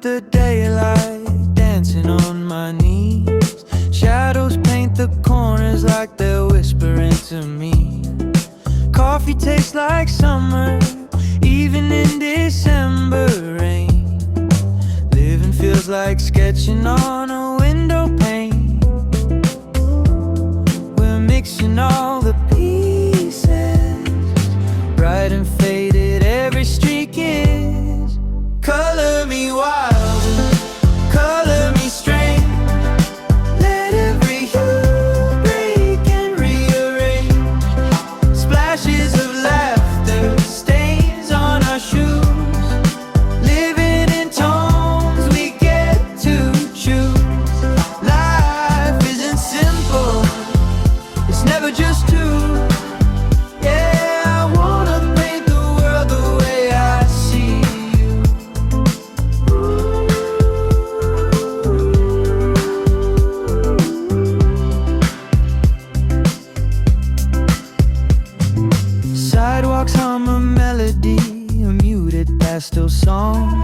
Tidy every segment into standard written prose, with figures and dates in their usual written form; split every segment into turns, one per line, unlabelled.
the daylight, dancing on my knees. Shadows paint the corners like they're whispering to me. Coffee tastes like summer, even in December rain. Living feels like sketching on a window pane. We're mixing all the pieces, bright and faded, every streak is. Color me wild, color me strange. Let every hue break and rearrange. Splashes of laughter, stains on our shoes. Living in tones we get to choose. Life isn't simple, it's never just two. Yeah, I wanna paint the world the way I see you. Sidewalks hum a melody, a muted pastel song.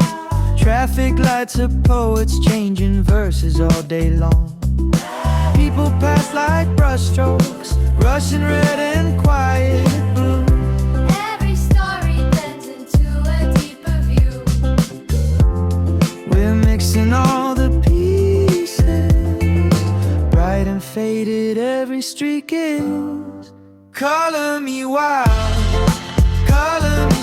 Traffic lights are poets changing verses all day long. People pass like brushstrokes, rushing red and quiet blue.
Every story blends into a deeper view.
We're mixing all the pieces, bright and faded, every streak is. Color me wild, color me